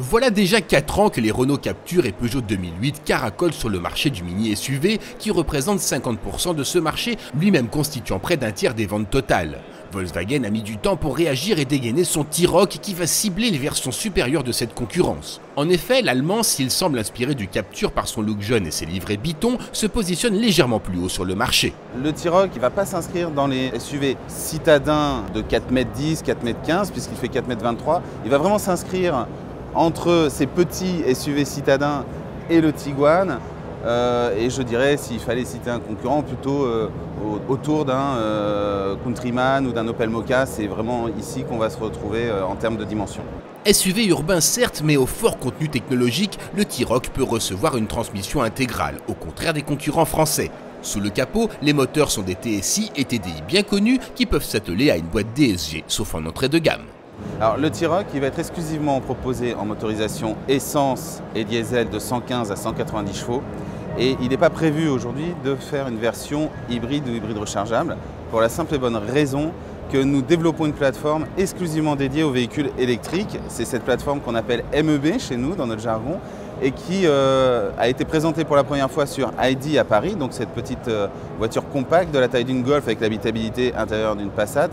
Voilà déjà 4 ans que les Renault Captur et Peugeot 2008 caracolent sur le marché du mini SUV qui représente 50% de ce marché, lui-même constituant près d'un tiers des ventes totales. Volkswagen a mis du temps pour réagir et dégainer son T-Roc qui va cibler les versions supérieures de cette concurrence. En effet, l'Allemand, s'il semble inspiré du Captur par son look jeune et ses livrets Biton, se positionne légèrement plus haut sur le marché. Le T-Roc ne va pas s'inscrire dans les SUV citadins de 4,10 m, 4,15 m puisqu'il fait 4,23 m. Il va vraiment s'inscrire entre ces petits SUV citadins et le Tiguan. Et je dirais, s'il fallait citer un concurrent, plutôt autour d'un Countryman ou d'un Opel Mokka. C'est vraiment ici qu'on va se retrouver en termes de dimension. SUV urbain certes, mais au fort contenu technologique, le T-Roc peut recevoir une transmission intégrale, au contraire des concurrents français. Sous le capot, les moteurs sont des TSI et TDI bien connus qui peuvent s'atteler à une boîte DSG, sauf en entrée de gamme. Alors, le T-Roc il va être exclusivement proposé en motorisation essence et diesel de 115 à 190 chevaux. Et il n'est pas prévu aujourd'hui de faire une version hybride ou hybride rechargeable pour la simple et bonne raison que nous développons une plateforme exclusivement dédiée aux véhicules électriques. C'est cette plateforme qu'on appelle MEB chez nous dans notre jargon et qui a été présentée pour la première fois sur ID à Paris, donc cette petite voiture compacte de la taille d'une Golf avec l'habitabilité intérieure d'une Passat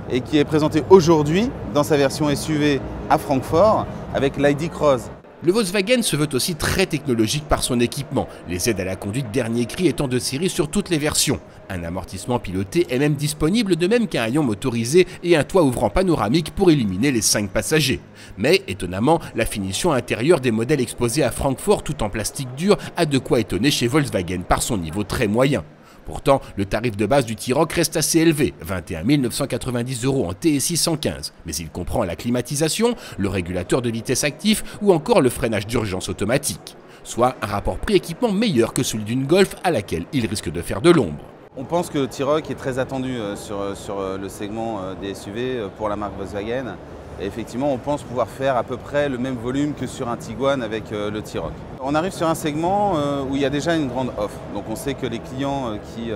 et qui est présentée aujourd'hui dans sa version SUV à Francfort avec l'ID Cross. Le Volkswagen se veut aussi très technologique par son équipement, les aides à la conduite dernier cri étant de série sur toutes les versions. Un amortissement piloté est même disponible, de même qu'un haillon motorisé et un toit ouvrant panoramique pour illuminer les 5 passagers. Mais étonnamment, la finition intérieure des modèles exposés à Francfort tout en plastique dur a de quoi étonner chez Volkswagen par son niveau très moyen. Pourtant, le tarif de base du T-Roc reste assez élevé, 21 990 € en TSI 115, mais il comprend la climatisation, le régulateur de vitesse actif ou encore le freinage d'urgence automatique. Soit un rapport prix-équipement meilleur que celui d'une Golf à laquelle il risque de faire de l'ombre. On pense que le T-Roc est très attendu sur le segment des SUV pour la marque Volkswagen. Et effectivement, on pense pouvoir faire à peu près le même volume que sur un Tiguan avec le T-Roc. On arrive sur un segment où il y a déjà une grande offre. Donc on sait que les clients qui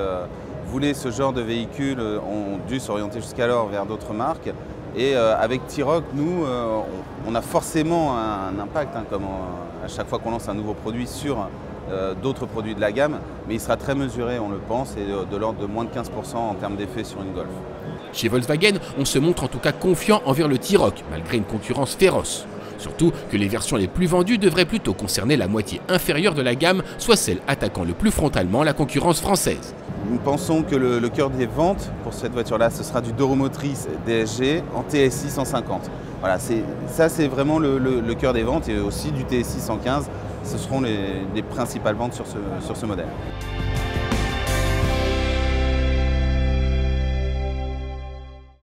voulaient ce genre de véhicule ont dû s'orienter jusqu'alors vers d'autres marques. Et avec T-Roc, nous, on a forcément un impact, comme à chaque fois qu'on lance un nouveau produit sur d'autres produits de la gamme, mais il sera très mesuré, on le pense, et de l'ordre de moins de 15% en termes d'effet sur une Golf. Chez Volkswagen, on se montre en tout cas confiant envers le T-Roc, malgré une concurrence féroce. Surtout que les versions les plus vendues devraient plutôt concerner la moitié inférieure de la gamme, soit celle attaquant le plus frontalement la concurrence française. Nous pensons que le cœur des ventes pour cette voiture-là, ce sera du Doro Motrice DSG en TSI 150. Voilà, ça c'est vraiment le cœur des ventes et aussi du TSI 115. Ce seront les principales ventes sur ce modèle.